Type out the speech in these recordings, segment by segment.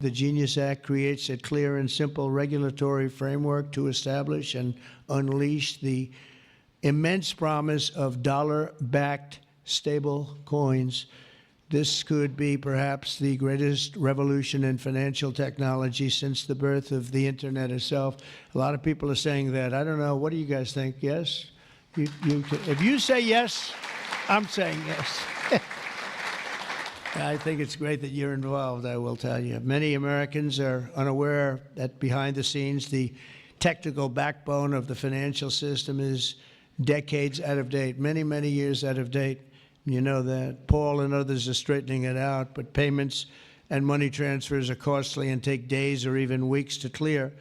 The Genius Act creates a clear and simple regulatory framework to establish and unleash the immense promise of dollar-backed stable coins. This could be perhaps the greatest revolution in financial technology since the birth of the internet itself. A lot of people are saying that. I don't know. What do you guys think? Yes? If you say yes, I'm saying yes. I think it's great that you're involved, I will tell you. Many Americans are unaware that behind the scenes, the technical backbone of the financial system is decades out of date, many, many years out of date. You know that. Paul and others are straightening it out, but payments and money transfers are costly and take days or even weeks to clear.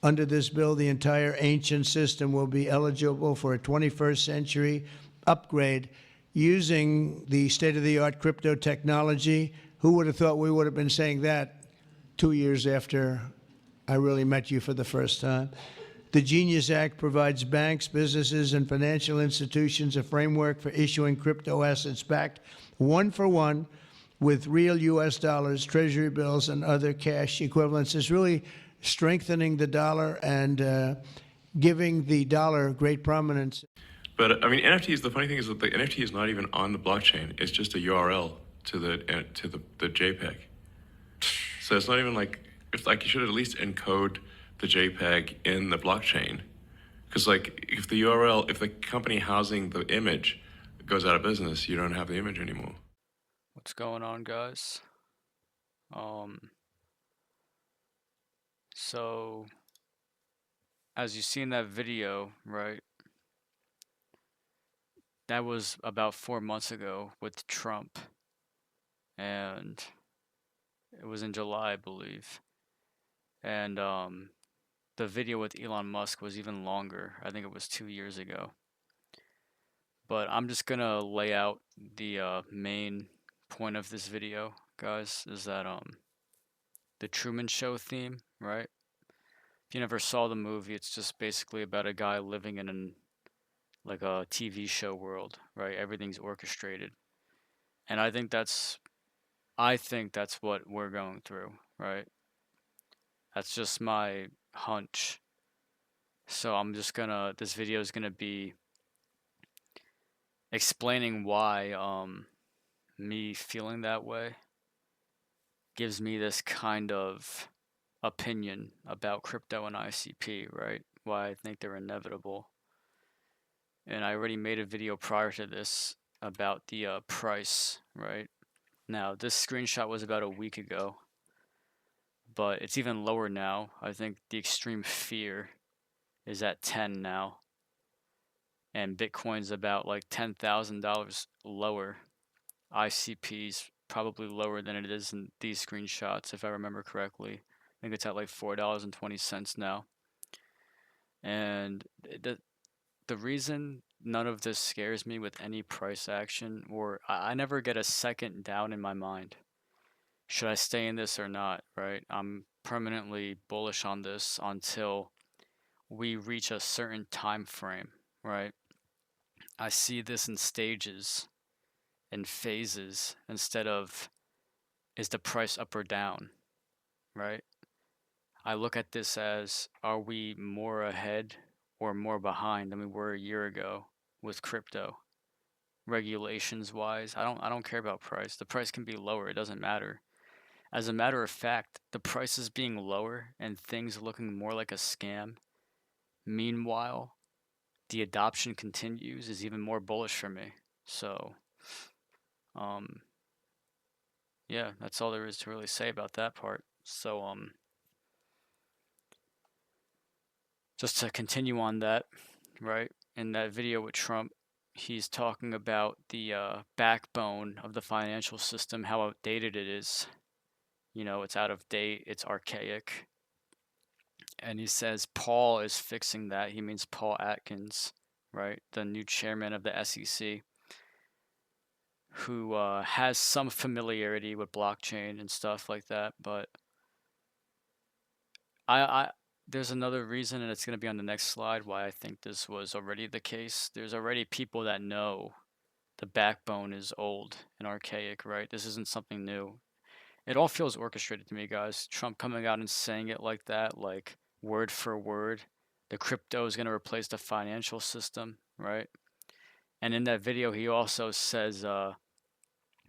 Under this bill, the entire ancient system will be eligible for a 21st century upgrade using the state-of-the-art crypto technology. Who would have thought we would have been saying that 2 years after I really met you for the first time? The Genius Act provides banks, businesses, and financial institutions a framework for issuing crypto assets backed one-for-one with real U.S. dollars, treasury bills, and other cash equivalents. It's really strengthening the dollar and giving the dollar great prominence. But I mean, NFTs. The funny thing is that the NFT is not even on the blockchain. It's just a URL to the JPEG. So it's not even like it's like you should at least encode the JPEG in the blockchain, because like if the company housing the image goes out of business, you don't have the image anymore. What's going on, guys? So as you see in that video, right? That was about 4 months ago with Trump, and it was in July, I believe. And the video with Elon Musk was even longer. I think it was 2 years ago. But I'm just gonna lay out the main point of this video, guys, is that the Truman Show theme, right? If you never saw the movie, it's just basically about a guy living in like a TV show world, right? Everything's orchestrated. And I think that's what we're going through, right? That's just my hunch. So I'm just gonna, this video is gonna be explaining why me feeling that way gives me this kind of opinion about crypto and ICP, right? Why I think they're inevitable. And I already made a video prior to this about the price, right? Now, this screenshot was about a week ago, but it's even lower now. I think the extreme fear is at 10 now, and Bitcoin's about like $10,000 lower. ICP's probably lower than it is in these screenshots, if I remember correctly. I think it's at like $4.20 now. And the reason none of this scares me with any price action, or I never get a second doubt in my mind, should I stay in this or not, right? I'm permanently bullish on this until we reach a certain time frame, right? I see this in stages and phases instead of is the price up or down, right? I look at this as, are we more ahead or more behind than we were a year ago with crypto? Regulations wise, I don't care about price. The price can be lower, it doesn't matter. As a matter of fact, the prices being lower and things looking more like a scam, meanwhile, the adoption continues, is even more bullish for me. So, yeah, that's all there is to really say about that part. So, just to continue on that, right? In that video with Trump, he's talking about the backbone of the financial system, how outdated it is. You know, it's out of date, it's archaic. And he says Paul is fixing that. He means Paul Atkins, right? The new chairman of the SEC, who has some familiarity with blockchain and stuff like that. But there's another reason, and it's going to be on the next slide, why I think this was already the case. There's already people that know the backbone is old and archaic, right? This isn't something new. It all feels orchestrated to me, guys. Trump coming out and saying it like that, like word for word. The crypto is going to replace the financial system, right? And in that video, he also says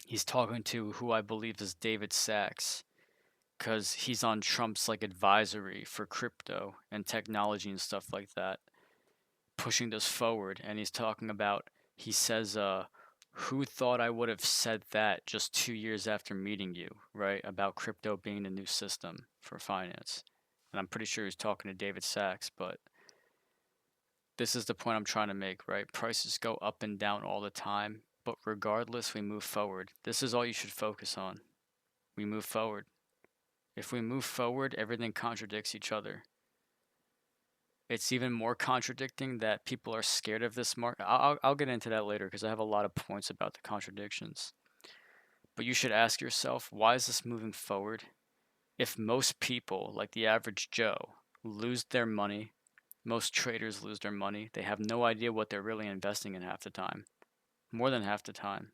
he's talking to who I believe is David Sachs, because he's on Trump's like advisory for crypto and technology and stuff like that, pushing this forward. And he's talking about, he says, who thought I would have said that just 2 years after meeting you, right? About crypto being the new system for finance. And I'm pretty sure he's talking to David Sachs, but this is the point I'm trying to make, right? Prices go up and down all the time, but regardless, we move forward. This is all you should focus on. We move forward. If we move forward, everything contradicts each other. It's even more contradicting that people are scared of this market. I'll get into that later because I have a lot of points about the contradictions. But you should ask yourself, why is this moving forward? If most people, like the average Joe, lose their money, most traders lose their money, they have no idea what they're really investing in half the time, more than half the time.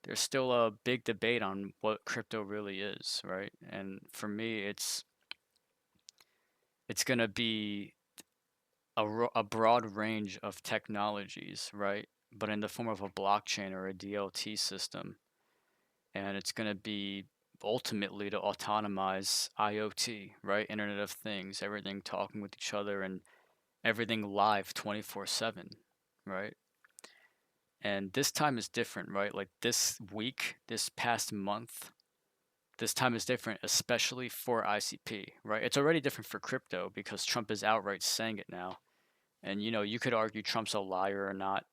There's still a big debate on what crypto really is, right? And for me, it's going to be a broad range of technologies, right? But in the form of a blockchain or a DLT system. And it's going to be ultimately to autonomize IoT, right? Internet of Things, everything talking with each other and everything live 24/7, right? And this time is different, right? Like this week, this past month, this time is different, especially for ICP, right? It's already different for crypto because Trump is outright saying it now. And you could argue Trump's a liar or not.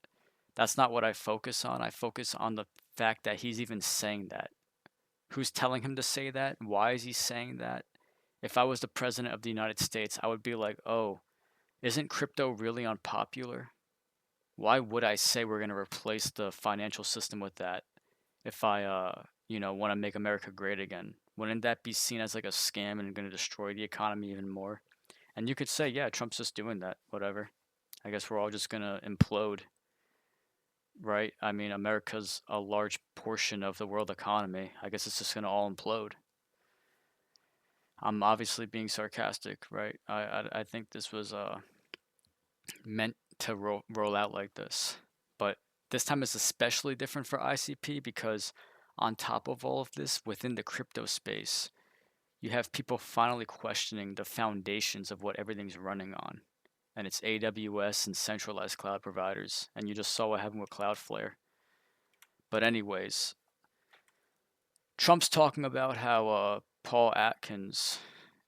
That's not what I focus on. I focus on the fact that he's even saying that. Who's telling him to say that? Why is he saying that? If I was the president of the United States, I would be like, oh, isn't crypto really unpopular? Why would I say we're going to replace the financial system with that if I, want to make America great again? Wouldn't that be seen as like a scam and going to destroy the economy even more? And you could say, yeah, Trump's just doing that, whatever. I guess we're all just going to implode, right? I mean, America's a large portion of the world economy. I guess it's just going to all implode. I'm obviously being sarcastic, right? I think this was meant to roll out like this. But this time is especially different for ICP because on top of all of this, within the crypto space, you have people finally questioning the foundations of what everything's running on. And it's AWS and centralized cloud providers. And you just saw what happened with Cloudflare. But anyways, Trump's talking about how Paul Atkins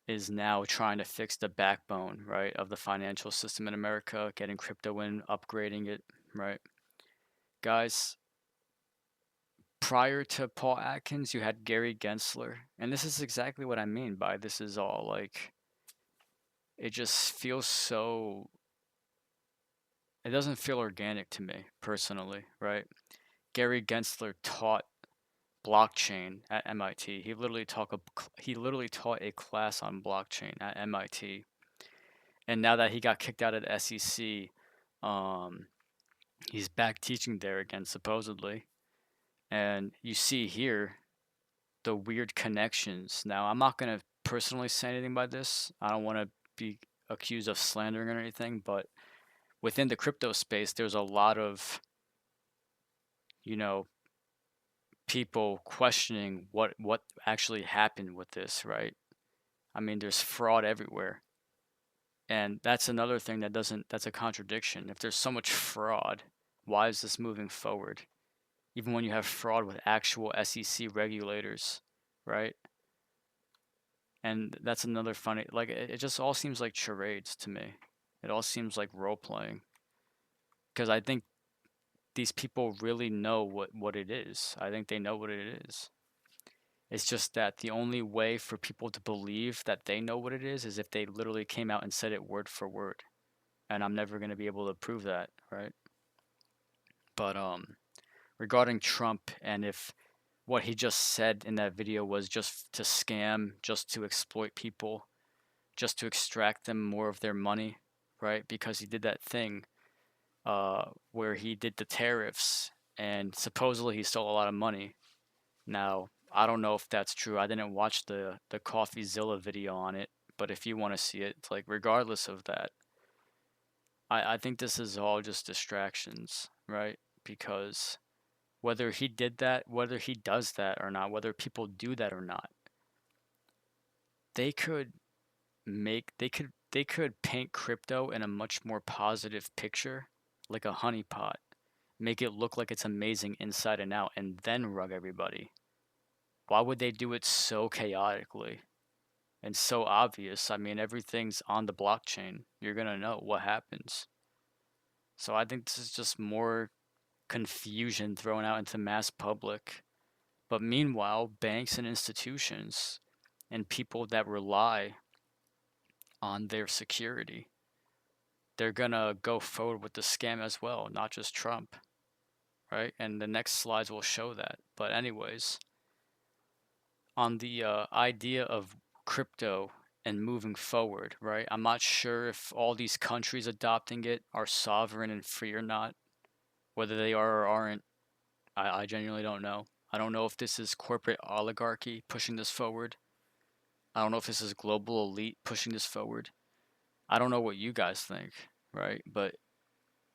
is now trying to fix the backbone, right, of the financial system in America, getting crypto in, upgrading it, right? Guys, prior to Paul Atkins, you had Gary Gensler. And this is exactly what I mean by this is all like, it just feels so, it doesn't feel organic to me personally, right? Gary Gensler taught blockchain at MIT. He literally taught a class on blockchain at MIT. And now that he got kicked out of the SEC, he's back teaching there again, supposedly. And you see here the weird connections. Now, I'm not going to personally say anything about this. I don't want to be accused of slandering or anything, but within the crypto space, there's a lot of, people questioning what actually happened with this, right? I mean, there's fraud everywhere. And that's another thing that's a contradiction. If there's so much fraud, why is this moving forward? Even when you have fraud with actual SEC regulators, right? And that's another funny, like, it just all seems like charades to me. It all seems like role playing. Because I think these people really know what it is. I think they know what it is. It's just that the only way for people to believe that they know what it is if they literally came out and said it word for word. And I'm never going to be able to prove that, right? But regarding Trump and if what he just said in that video was just to scam, just to exploit people, just to extract them more of their money, right? Because he did that thing where he did the tariffs and supposedly he stole a lot of money. Now, I don't know if that's true. I didn't watch the CoffeeZilla video on it, but if you want to see it, it's like regardless of that, I think this is all just distractions, right? Because whether he did that, whether he does that or not, whether people do that or not, they could they could paint crypto in a much more positive picture, like a honeypot, make it look like it's amazing inside and out, and then rug everybody. Why would they do it so chaotically and so obvious? I mean, everything's on the blockchain. You're gonna know what happens. So I think this is just more confusion thrown out into mass public. But meanwhile, banks and institutions and people that rely on their security, they're gonna go forward with the scam as well, not just Trump, right? And the next slides will show that. But anyways, on the idea of crypto and moving forward, right? I'm not sure if all these countries adopting it are sovereign and free or not. Whether they are or aren't, I genuinely don't know. I don't know if this is corporate oligarchy pushing this forward. I don't know if this is global elite pushing this forward. I don't know what you guys think, right? But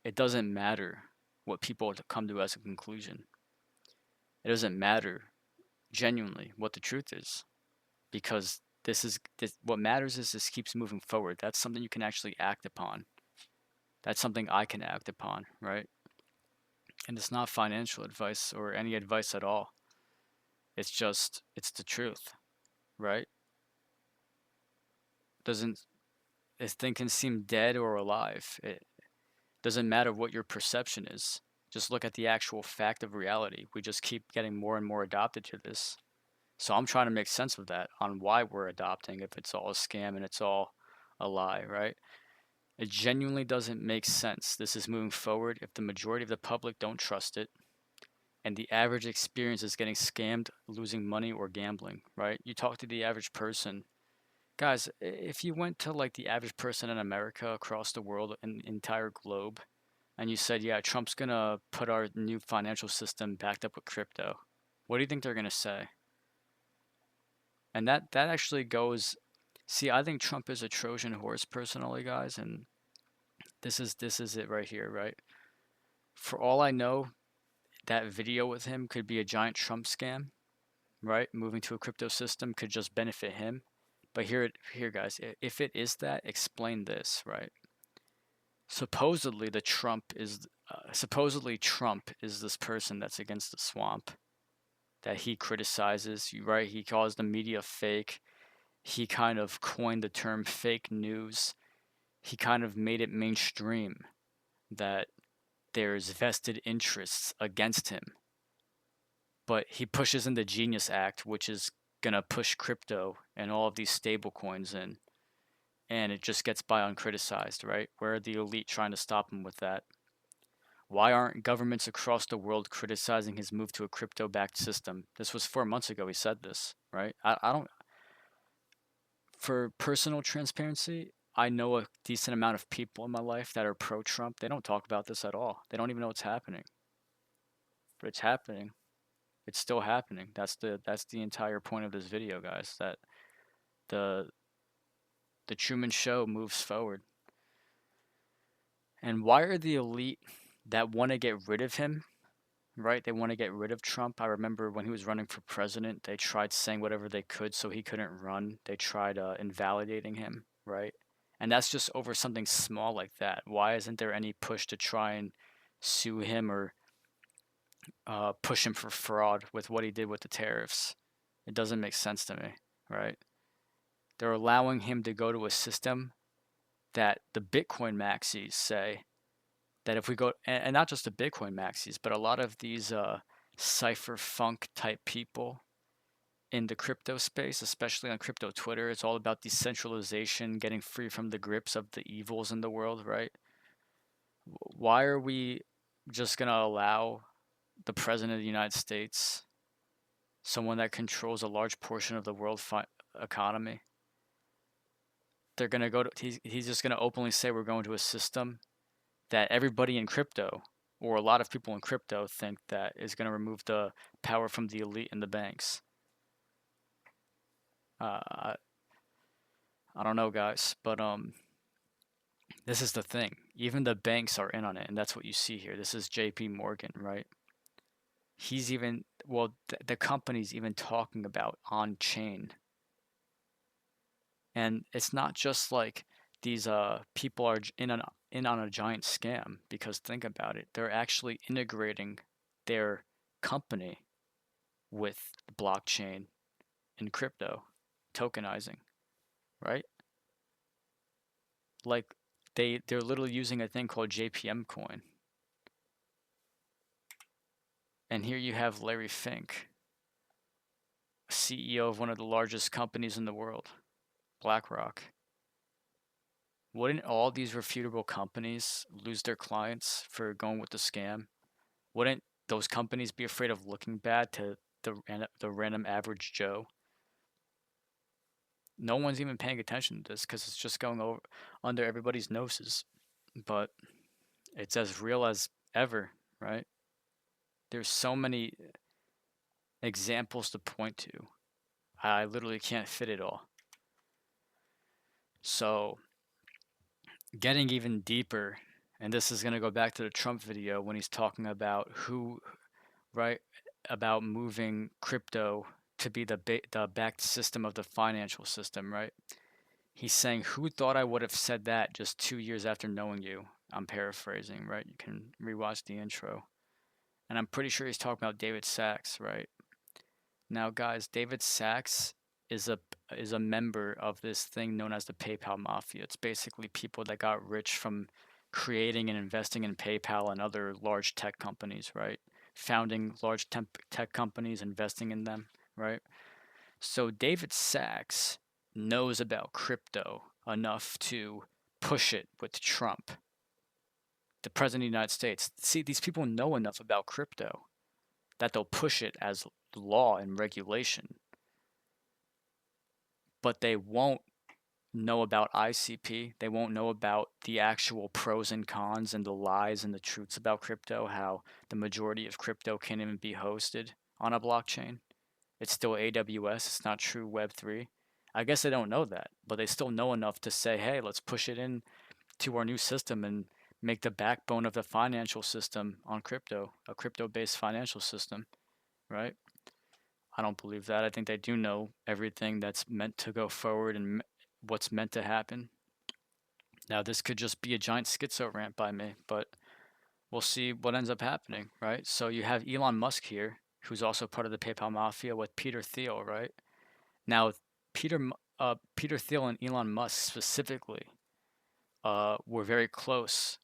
it doesn't matter what people come to as a conclusion. It doesn't matter genuinely what the truth is, because what matters is this keeps moving forward. That's something you can actually act upon. That's something I can act upon, right? And it's not financial advice or any advice at all. It's the truth, right? Doesn't This thing can seem dead or alive. It doesn't matter what your perception is. Just look at the actual fact of reality. We just keep getting more and more adopted to this. So I'm trying to make sense of that on why we're adopting if it's all a scam and it's all a lie, right? It genuinely doesn't make sense. This is moving forward if the majority of the public don't trust it and the average experience is getting scammed, losing money, or gambling, right? You talk to the average person. Guys, if you went to like the average person in America, across the world, and entire globe, and you said, yeah, Trump's gonna put our new financial system backed up with crypto, what do you think they're gonna say? And that actually goes. See, I think Trump is a Trojan horse personally, guys, and this is it right here, right? For all I know, that video with him could be a giant Trump scam, right? Moving to a crypto system could just benefit him. But here, guys, if it is that, explain this, right? Supposedly Trump is this person that's against the swamp that he criticizes, right? He calls the media fake. He kind of coined the term fake news. He kind of made it mainstream that there's vested interests against him. But he pushes in the Genius Act, which is going to push crypto and all of these stable coins in. And it just gets by uncriticized, right? Where are the elite trying to stop him with that? Why aren't governments across the world criticizing his move to a crypto backed system? This was 4 months ago he said this, right? I don't, for personal transparency, I know a decent amount of people in my life that are pro Trump. They don't talk about this at all. They don't even know what's happening. But it's happening. It's still happening. That's the entire point of this video, guys. That the the Truman Show moves forward. And why are the elite that want to get rid of him, right? They want to get rid of Trump. I remember when he was running for president, they tried saying whatever they could so he couldn't run. They tried invalidating him, right? And that's just over something small like that. Why isn't there any push to try and sue him or push him for fraud with what he did with the tariffs? It doesn't make sense to me, right? They're allowing him to go to a system that the Bitcoin maxis say that if we go, and not just the Bitcoin maxis, but a lot of these cypherpunk type people in the crypto space, especially on crypto Twitter, it's all about decentralization, getting free from the grips of the evils in the world, right? Why are we just going to allow the president of the United States, someone that controls a large portion of the world economy, they're going to go to, he's just going to openly say we're going to a system that everybody in crypto, or a lot of people in crypto, think that is going to remove the power from the elite and the banks. I don't know, guys, but this is the thing. Even the banks are in on it, and that's what you see here. This is J.P. Morgan, right? He's even the company's even talking about on chain, and it's not just like these people are in on a giant scam, because think about it, they're actually integrating their company with the blockchain and crypto tokenizing, right? Like they're literally using a thing called JPM coin. And here you have Larry Fink, CEO of one of the largest companies in the world, BlackRock. Wouldn't all these refutable companies lose their clients for going with the scam? Wouldn't those companies be afraid of looking bad to the random average Joe? No one's even paying attention to this because it's just going over under everybody's noses. But it's as real as ever, right? There's so many examples to point to. I literally can't fit it all. So, getting even deeper, and this is going to go back to the Trump video when he's talking about about moving crypto to be the backed system of the financial system, right? He's saying, who thought I would have said that just 2 years after knowing you? I'm paraphrasing, right? You can rewatch the intro. And I'm pretty sure he's talking about David Sachs, right? Now, guys, David Sachs is a member of this thing known as the PayPal Mafia. It's basically people that got rich from creating and investing in PayPal and other large tech companies, right? Founding large tech companies, investing in them, right? So David Sachs knows about crypto enough to push it with Trump, the president of the United States. See, these people know enough about crypto that they'll push it as law and regulation, but they won't know about ICP. They won't know about the actual pros and cons and the lies and the truths about crypto, how the majority of crypto can't even be hosted on a blockchain. It's still AWS, it's not true Web3. I guess they don't know that, but they still know enough to say, hey, let's push it in to our new system and make the backbone of the financial system on crypto, a crypto-based financial system, right? I don't believe that. I think they do know everything that's meant to go forward and what's meant to happen. Now, this could just be a giant schizo rant by me, but we'll see what ends up happening, right? So you have Elon Musk here, who's also part of the PayPal Mafia with Peter Thiel, right? Now, Peter Thiel and Elon Musk specifically were very close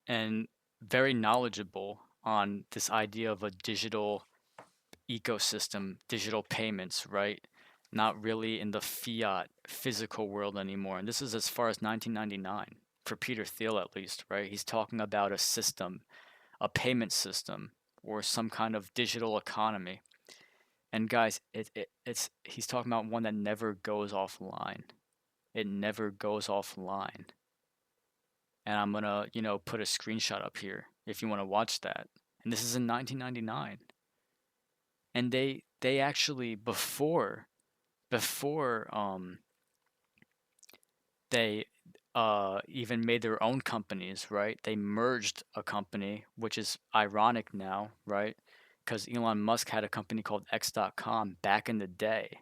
and very knowledgeable on this idea of a digital ecosystem, digital payments, right? Not really in the fiat physical world anymore. And this is as far as 1999 for Peter Thiel, at least, right? He's talking about a system, a payment system, or some kind of digital economy. And guys, it's he's talking about one that never goes offline. It never goes offline. And I'm gonna, put a screenshot up here if you want to watch that. And this is in 1999. And they actually before they even made their own companies, right? They merged a company, which is ironic now, right? Because Elon Musk had a company called X.com back in the day.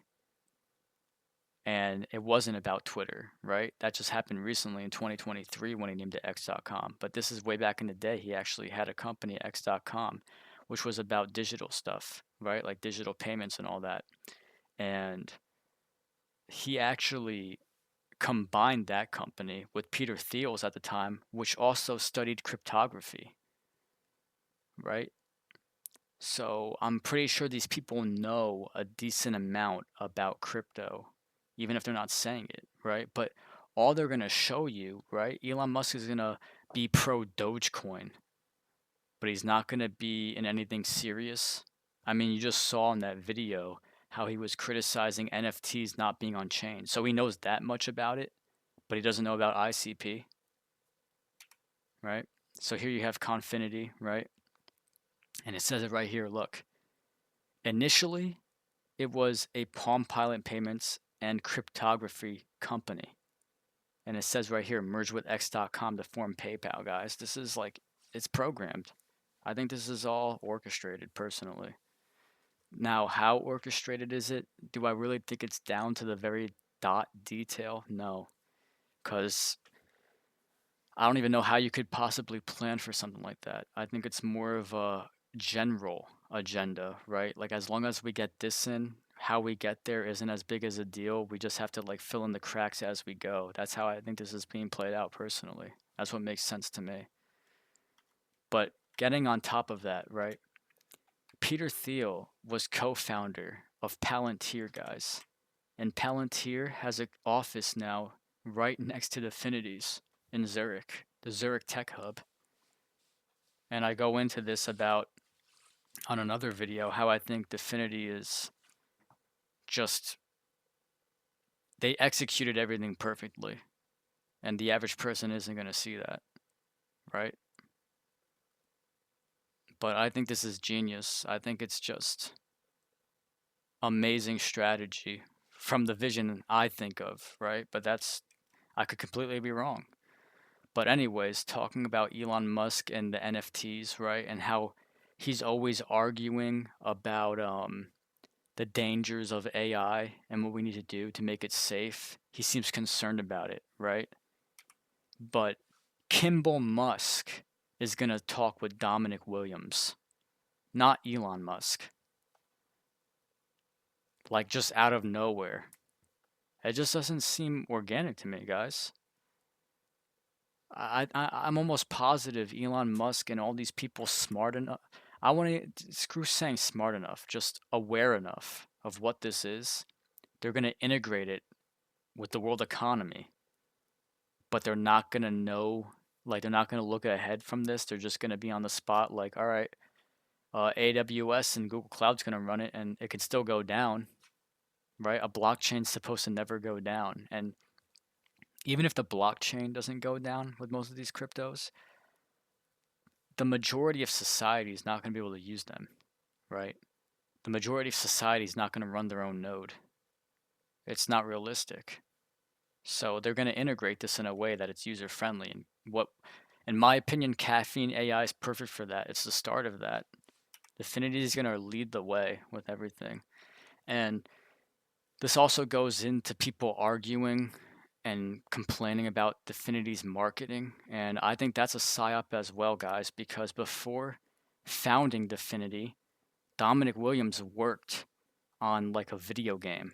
And it wasn't about Twitter, right? That just happened recently in 2023 when he named it X.com. But this is way back in the day. He actually had a company, X.com, which was about digital stuff, right? Like digital payments and all that. And he actually combined that company with Peter Thiel's at the time, which also studied cryptography, right? So I'm pretty sure these people know a decent amount about crypto, even if they're not saying it, right? But all they're going to show you, right? Elon Musk is going to be pro Dogecoin, but he's not going to be in anything serious. I mean, you just saw in that video how he was criticizing NFTs not being on chain. So he knows that much about it, but he doesn't know about ICP, right? So here you have Confinity, right? And it says it right here, look. Initially, it was a Palm Pilot Payments and cryptography company. And it says right here, merge with X.com to form PayPal, guys. This is like, it's programmed. I think this is all orchestrated, personally. Now, how orchestrated is it? Do I really think it's down to the very dot detail? No, because I don't even know how you could possibly plan for something like that. I think it's more of a general agenda, right? Like, as long as we get this in, how we get there isn't as big as a deal. We just have to like fill in the cracks as we go. That's how I think this is being played out personally. That's what makes sense to me. But getting on top of that, right? Peter Thiel was co-founder of Palantir, guys. And Palantir has an office now right next to DFINITY's in Zurich, the Zurich Tech Hub. And I go into this about on another video how I think DFINITY is just, they executed everything perfectly. And the average person isn't going to see that, right? But I think this is genius. I think it's just amazing strategy from the vision I think of, right? But that's, I could completely be wrong. But anyways, talking about Elon Musk and the NFTs, right? And how he's always arguing about the dangers of AI and what we need to do to make it safe. He seems concerned about it, right? But Kimball Musk is going to talk with Dominic Williams, not Elon Musk. Like, just out of nowhere. It just doesn't seem organic to me, guys. I'm almost positive Elon Musk and all these people smart enough. I want to screw saying smart enough, just aware enough of what this is. They're going to integrate it with the world economy, but they're not going to know, like, they're not going to look ahead from this. They're just going to be on the spot, like, all right, AWS and Google Cloud's going to run it, and it could still go down, right? A blockchain's supposed to never go down. And even if the blockchain doesn't go down with most of these cryptos, the majority of society is not going to be able to use them, right? The majority of society is not going to run their own node. It's not realistic. So they're going to integrate this in a way that it's user friendly. And what, in my opinion, caffeine AI is perfect for that. It's the start of that. DFINITY is going to lead the way with everything. And this also goes into people arguing and complaining about DFINITY's marketing. And I think that's a psyop as well, guys, because before founding DFINITY, Dominic Williams worked on like a video game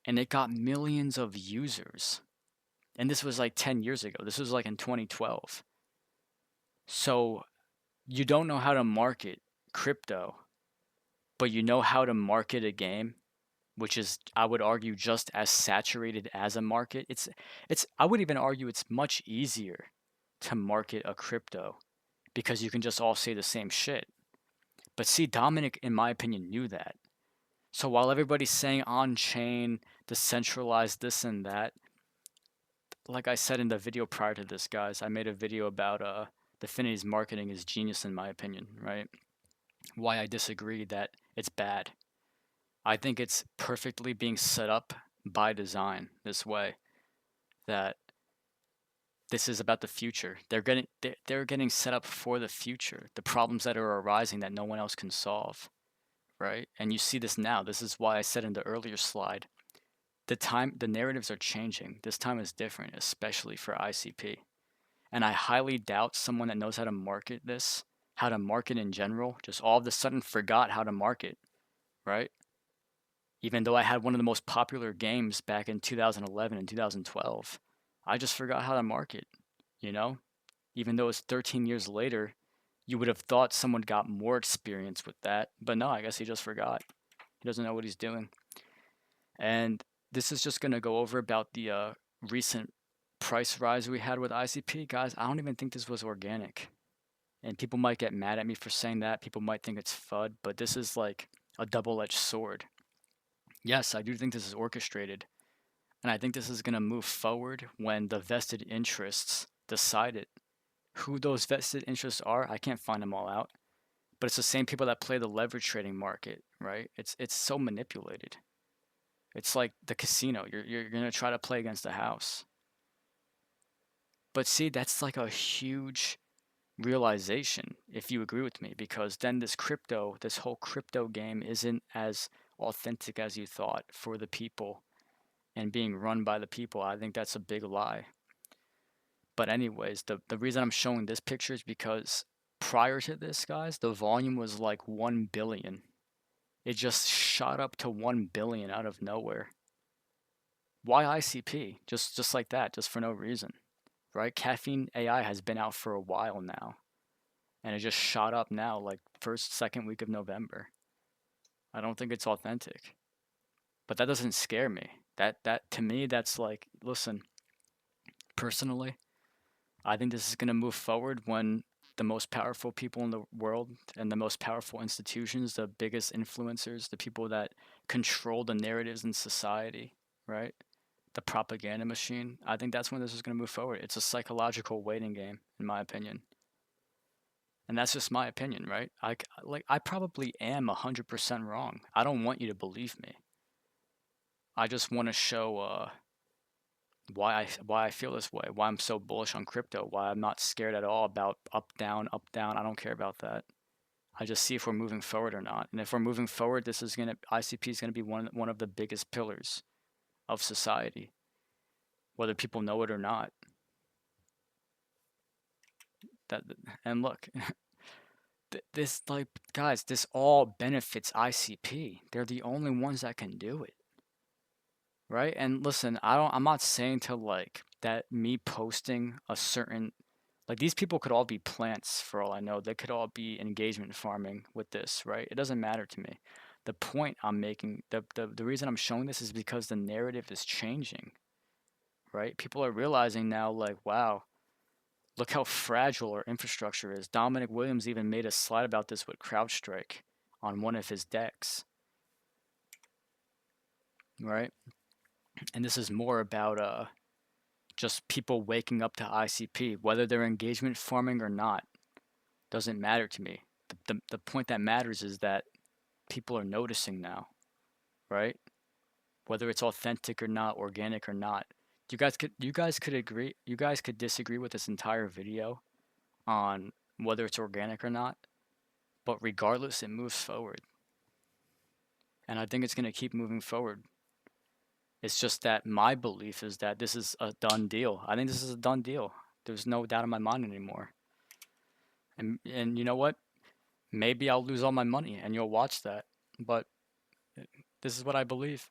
and it got millions of users. And this was like 10 years ago. This was like in 2012. So you don't know how to market crypto, but you know how to market a game, which is, I would argue, just as saturated as a market. It's I would even argue it's much easier to market a crypto because you can just all say the same shit. But see, Dominic, in my opinion, knew that. So while everybody's saying on-chain, decentralized, this and that, like I said in the video prior to this, guys, I made a video about DFINITY's marketing is genius in my opinion, right? Why I disagree that it's bad. I think it's perfectly being set up by design this way, that this is about the future. They're getting set up for the future, the problems that are arising that no one else can solve, right? And you see this now. This is why I said in the earlier slide, the narratives are changing. This time is different, especially for ICP. And I highly doubt someone that knows how to market this, how to market in general, just all of a sudden forgot how to market, right? Even though I had one of the most popular games back in 2011 and 2012, I just forgot how to market, you know? Even though it's 13 years later, you would have thought someone got more experience with that, but no, I guess he just forgot. He doesn't know what he's doing. And this is just going to go over about the recent price rise we had with ICP. Guys, I don't even think this was organic. And people might get mad at me for saying that. People might think it's FUD, but this is like a double-edged sword. Yes, I do think this is orchestrated. And I think this is going to move forward when the vested interests decide it. Who those vested interests are, I can't find them all out. But it's the same people that play the leverage trading market, right? It's so manipulated. It's like the casino. You're gonna try to play against the house. But see, that's like a huge realization if you agree with me, because then this whole crypto game isn't as authentic as you thought for the people and being run by the people. I think that's a big lie. But anyways, the reason I'm showing this picture is because prior to this, guys, the volume was like 1 billion. It just shot up to 1 billion out of nowhere. Why ICP? Just like that, just for no reason, right? Caffeine AI has been out for a while now, and it just shot up now, like second week of November. I don't think it's authentic, but that doesn't scare me. That to me, that's like, listen, personally, I think this is going to move forward when the most powerful people in the world and the most powerful institutions, the biggest influencers, the people that control the narratives in society, right? The propaganda machine. I think that's when this is going to move forward. It's a psychological waiting game, in my opinion. And that's just my opinion, right? I probably am 100% wrong. I don't want you to believe me. I just want to show why I feel this way, why I'm so bullish on crypto, why I'm not scared at all about up down. I don't care about that. I just see if we're moving forward or not. And if we're moving forward, ICP is gonna be one of the biggest pillars of society, whether people know it or not. And look, this, like, guys, this all benefits ICP. They're the only ones that can do it. Right? And listen, I'm not saying to like that me posting a certain, like, these people could all be plants for all I know. They could all be engagement farming with this, right? It doesn't matter to me. The point I'm making, the reason I'm showing this is because the narrative is changing, right? People are realizing now, like, wow, look how fragile our infrastructure is. Dominic Williams even made a slide about this with CrowdStrike on one of his decks, right? And this is more about just people waking up to ICP, whether they're engagement farming or not, doesn't matter to me. The point that matters is that people are noticing now, right? Whether it's authentic or not, organic or not. You guys could disagree with this entire video on whether it's organic or not, but regardless, it moves forward. And I think it's gonna keep moving forward. It's just that my belief is that this is a done deal. I think this is a done deal. There's no doubt in my mind anymore. And you know what? Maybe I'll lose all my money and you'll watch that. But this is what I believe.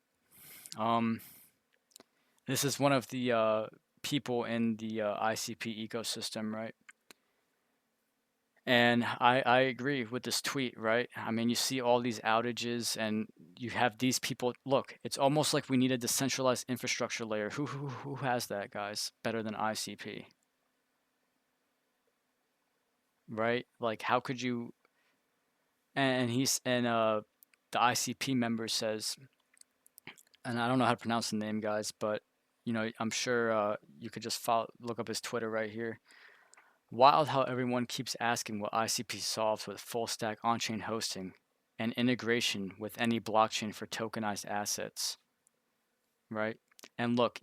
This is one of the people in the ICP ecosystem, right? And I agree with this tweet, right? I mean, you see all these outages and you have these people. Look, it's almost like we need a decentralized infrastructure layer. Who has that, guys? Better than ICP, right? Like, how could you? And the ICP member says, and I don't know how to pronounce the name, guys, but you know, I'm sure you could just look up his Twitter right here. Wild how everyone keeps asking what ICP solves with full stack on-chain hosting and integration with any blockchain for tokenized assets, right? And look,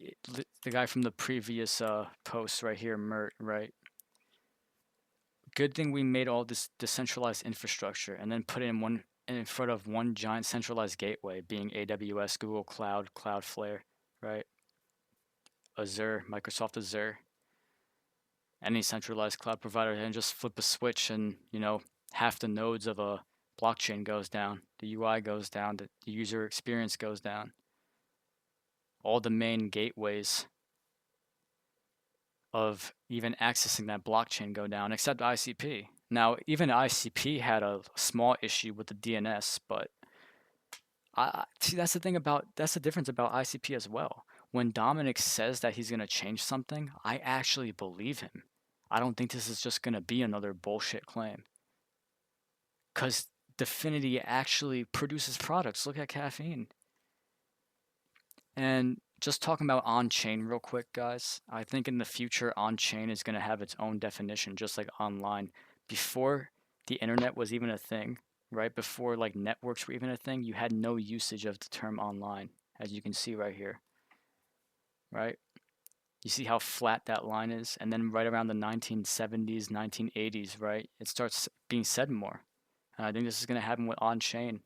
the guy from the previous post right here, Mert, right? Good thing we made all this decentralized infrastructure and then put it in front of one giant centralized gateway, being AWS, Google Cloud, Cloudflare, right? Azure, Microsoft Azure, any centralized cloud provider, and just flip a switch and, you know, half the nodes of a blockchain goes down, the UI goes down, the user experience goes down. All the main gateways of even accessing that blockchain go down, except ICP. Now, even ICP had a small issue with the DNS, but I see that's the difference about ICP as well. When Dominic says that he's going to change something, I actually believe him. I don't think this is just going to be another bullshit claim. Because DFINITY actually produces products. Look at caffeine. And just talking about on-chain real quick, guys. I think in the future, on-chain is going to have its own definition, just like online. Before the internet was even a thing, right? Before like networks were even a thing, you had no usage of the term online. as you can see right here, right? You see how flat that line is? And then right around the 1970s, 1980s, right, it starts being said more. And I think this is going to happen with on-chain.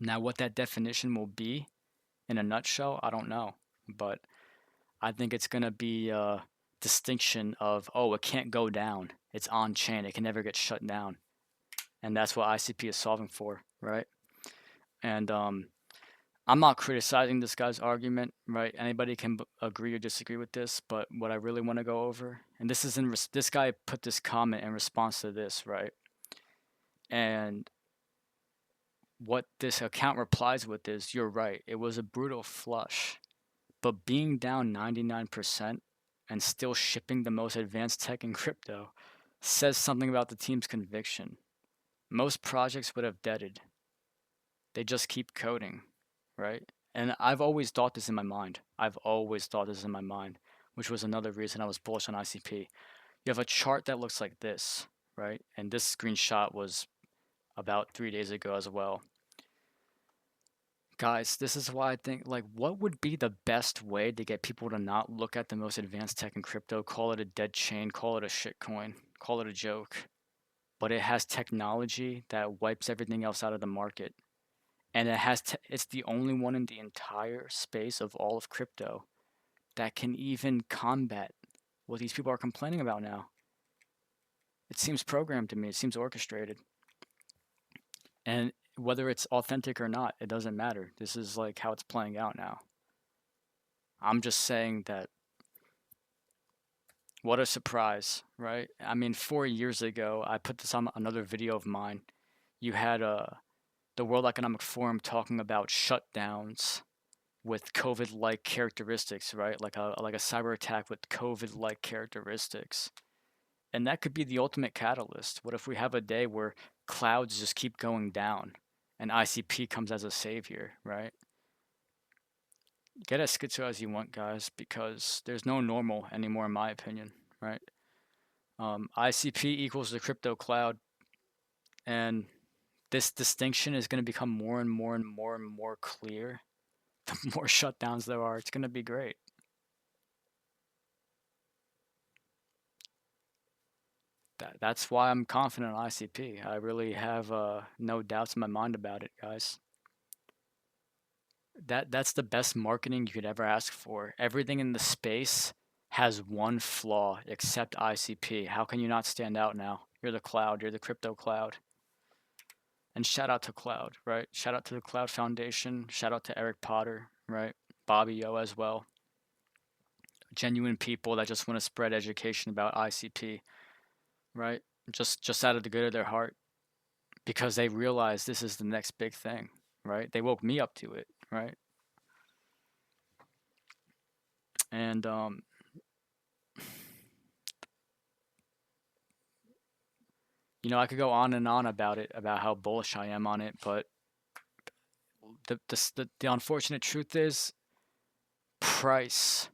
Now, what that definition will be in a nutshell, I don't know. But I think it's going to be a distinction of, oh, it can't go down. It's on-chain. It can never get shut down. And that's what ICP is solving for, right? And I'm not criticizing this guy's argument, right? Anybody can agree or disagree with this, but what I really want to go over, and this is this guy put this comment in response to this, right? And what this account replies with is, you're right, it was a brutal flush, but being down 99% and still shipping the most advanced tech in crypto says something about the team's conviction. Most projects would have deaded. They just keep coding, right? And I've always thought this in my mind. Which was another reason I was bullish on ICP. You have a chart that looks like this, right? And this screenshot was about 3 days ago as well. Guys, this is why I think, like, what would be the best way to get people to not look at the most advanced tech in crypto, call it a dead chain, call it a shitcoin, call it a joke, but it has technology that wipes everything else out of the market. And it's the only one in the entire space of all of crypto that can even combat what these people are complaining about now. It seems programmed to me. It seems orchestrated. And whether it's authentic or not, it doesn't matter. This is like how it's playing out now. I'm just saying that what a surprise, right? I mean, 4 years ago, I put this on another video of mine. You had the World Economic Forum talking about shutdowns with COVID-like characteristics, right? Like a cyber attack with COVID-like characteristics. And that could be the ultimate catalyst. What if we have a day where clouds just keep going down and ICP comes as a savior, right? Get as schizo as you want, guys, because there's no normal anymore, in my opinion, right? ICP equals the crypto cloud, and this distinction is going to become more and more and more and more clear. The more shutdowns there are, it's going to be great. That's why I'm confident on ICP. I really have no doubts in my mind about it, guys. That's the best marketing you could ever ask for. Everything in the space has one flaw except ICP. How can you not stand out now? You're the cloud. You're the crypto cloud. And shout out to Cloud, right? Shout out to the Cloud Foundation. Shout out to Eric Potter, right? Bobby Yo as well. Genuine people that just want to spread education about ICP, right? Just out of the good of their heart, because they realize this is the next big thing, right? They woke me up to it, right? And you know, I could go on and on about it, about how bullish I am on it, but the unfortunate truth is, price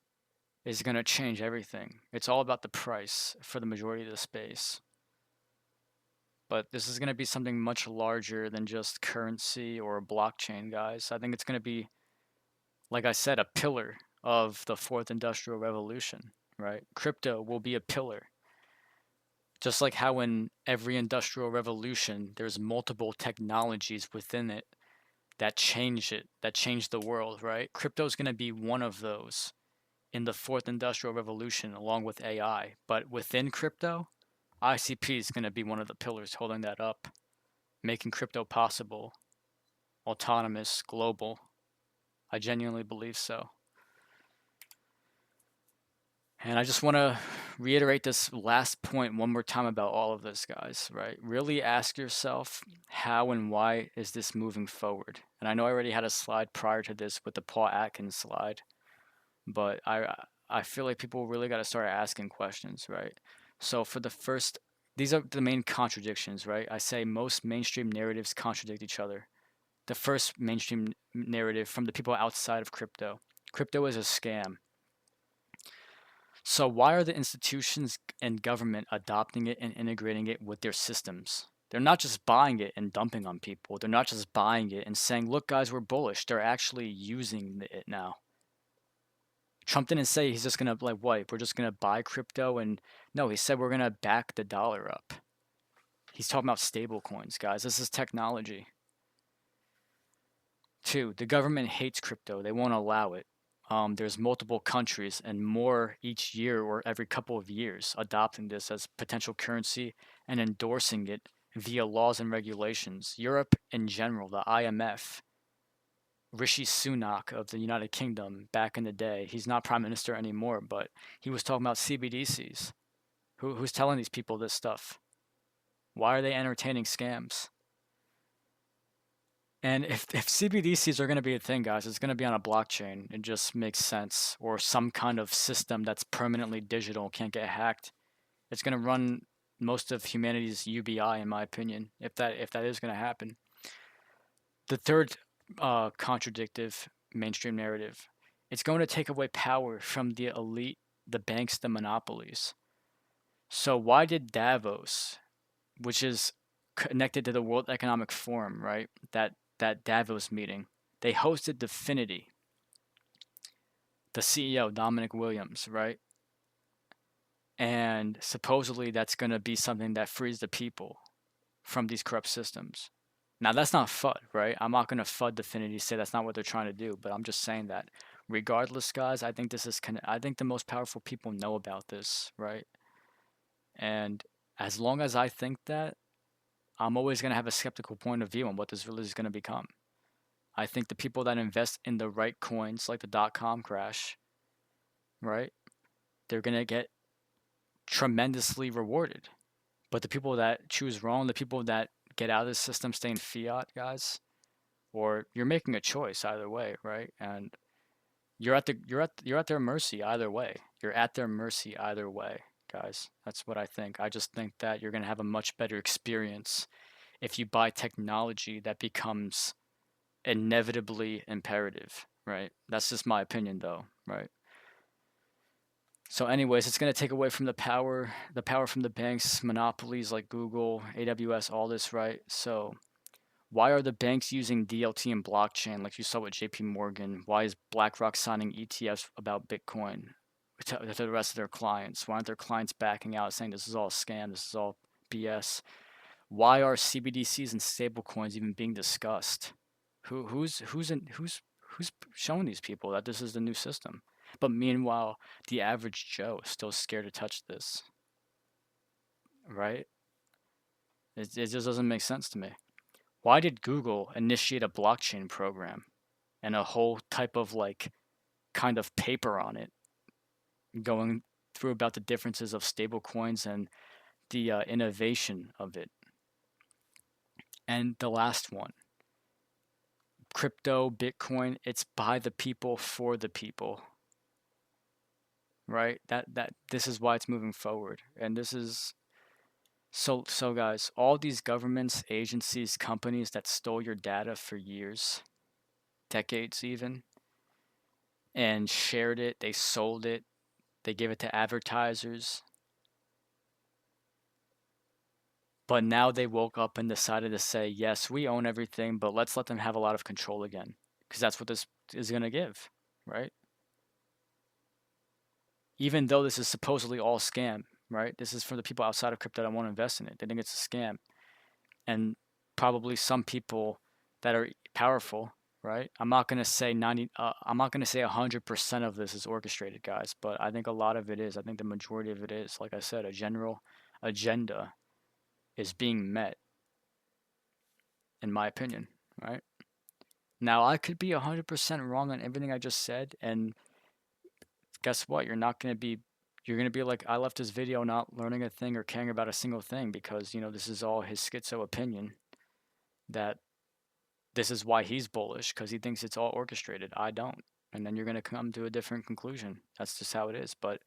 is going to change everything. It's all about the price for the majority of the space. But this is going to be something much larger than just currency or a blockchain, guys. I think it's going to be, like I said, a pillar of the fourth industrial revolution, right? Crypto will be a pillar. Just like how in every industrial revolution, there's multiple technologies within it that change the world, right? Crypto is going to be one of those in the fourth industrial revolution, along with AI. But within crypto, ICP is going to be one of the pillars holding that up, making crypto possible, autonomous, global. I genuinely believe so. And I just want to reiterate this last point one more time about all of this, guys, right? Really ask yourself, how and why is this moving forward? And I know I already had a slide prior to this with the Paul Atkins slide, but I feel like people really got to start asking questions, right? So for the first, these are the main contradictions, right? I say most mainstream narratives contradict each other. The first mainstream narrative from the people outside of crypto. Crypto is a scam. So why are the institutions and government adopting it and integrating it with their systems? They're not just buying it and dumping on people. They're not just buying it and saying, look, guys, we're bullish. They're actually using it now. Trump didn't say he's just going to, like, what? We're just going to buy crypto. And no, he said we're going to back the dollar up. He's talking about stable coins, guys. This is technology. 2, the government hates crypto. They won't allow it. There's multiple countries and more each year or every couple of years adopting this as potential currency and endorsing it via laws and regulations. Europe in general, the IMF, Rishi Sunak of the United Kingdom back in the day, he's not prime minister anymore, but he was talking about CBDCs. Who's telling these people this stuff? Why are they entertaining scams? And if CBDCs are going to be a thing, guys, it's going to be on a blockchain. It just makes sense. Or some kind of system that's permanently digital, can't get hacked. It's going to run most of humanity's UBI, in my opinion, if that is going to happen. The third contradictive mainstream narrative, it's going to take away power from the elite, the banks, the monopolies. So why did Davos, which is connected to the World Economic Forum, right? That Davos meeting, they hosted DFINITY, the CEO, Dominic Williams, right? And supposedly that's going to be something that frees the people from these corrupt systems. Now, that's not FUD, right? I'm not going to FUD DFINITY, say that's not what they're trying to do, but I'm just saying that regardless, guys, I think I think the most powerful people know about this, right? And as long as I think that, I'm always going to have a skeptical point of view on what this really is going to become. I think the people that invest in the right coins, like the .com crash, right, they're going to get tremendously rewarded. But the people that choose wrong, the people that get out of the system, stay in fiat, guys, or you're making a choice either way, right? And you're at their mercy either way. You're at their mercy either way, guys. That's what I think. I just think that you're going to have a much better experience if you buy technology that becomes inevitably imperative, right? That's just my opinion, though, right? So anyways, it's going to take away from the power from the banks, monopolies like Google, AWS, all this, right? So why are the banks using DLT and blockchain like you saw with JP Morgan? Why is BlackRock signing ETFs about Bitcoin to the rest of their clients? Why aren't their clients backing out saying this is all a scam, this is all BS? Why are CBDCs and stablecoins even being discussed? Who's showing these people that this is the new system? But meanwhile, the average Joe is still scared to touch this, right? It just doesn't make sense to me. Why did Google initiate a blockchain program and a whole type of like kind of paper on it, going through about the differences of stablecoins and the innovation of it? And the last one, crypto, Bitcoin, it's by the people for the people, right? That this is why it's moving forward. And this is so guys, all these governments, agencies, companies that stole your data for years, decades even, and shared it, they sold it, they gave it to advertisers. But now they woke up and decided to say, yes, we own everything, but let's let them have a lot of control again, because that's what this is going to give, right? Even though this is supposedly all scam, right? This is for the people outside of crypto that want to invest in it. They think it's a scam. And probably some people that are powerful, right? I'm not going to say 100% of this is orchestrated, guys, but I think a lot of it is. I think the majority of it is. Like I said, a general agenda is being met, in my opinion, right? Now, I could be 100% wrong on everything I just said, and guess what? You're going to be like, I left this video not learning a thing or caring about a single thing because, this is all his schizo opinion, that this is why he's bullish, because he thinks it's all orchestrated. I don't. And then you're going to come to a different conclusion. That's just how it is. But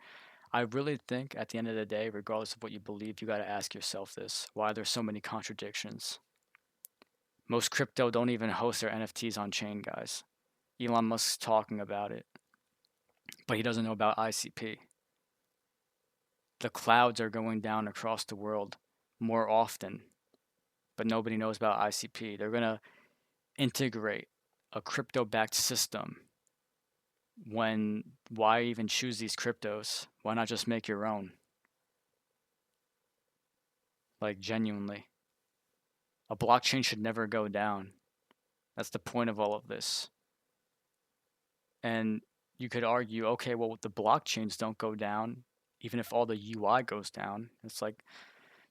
I really think at the end of the day, regardless of what you believe, you got to ask yourself this: why there's so many contradictions? Most crypto don't even host their NFTs on chain, guys. Elon Musk's talking about it, but he doesn't know about ICP. The clouds are going down across the world more often but nobody knows about ICP. They're going to integrate a crypto-backed system. Why even choose these cryptos? Why not just make your own? Like, genuinely. A blockchain should never go down. That's the point of all of this. And you could argue, okay, well, the blockchains don't go down, even if all the UI goes down. It's like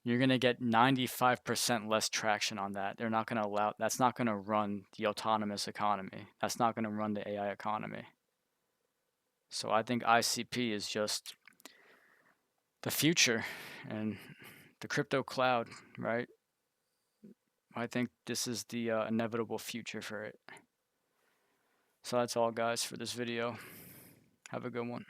you're going to get 95% less traction on that. They're not going to allow, that's not going to run the autonomous economy. That's not going to run the AI economy. So I think ICP is just the future and the crypto cloud, right? I think this is the inevitable future for it. So that's all, guys, for this video. Have a good one.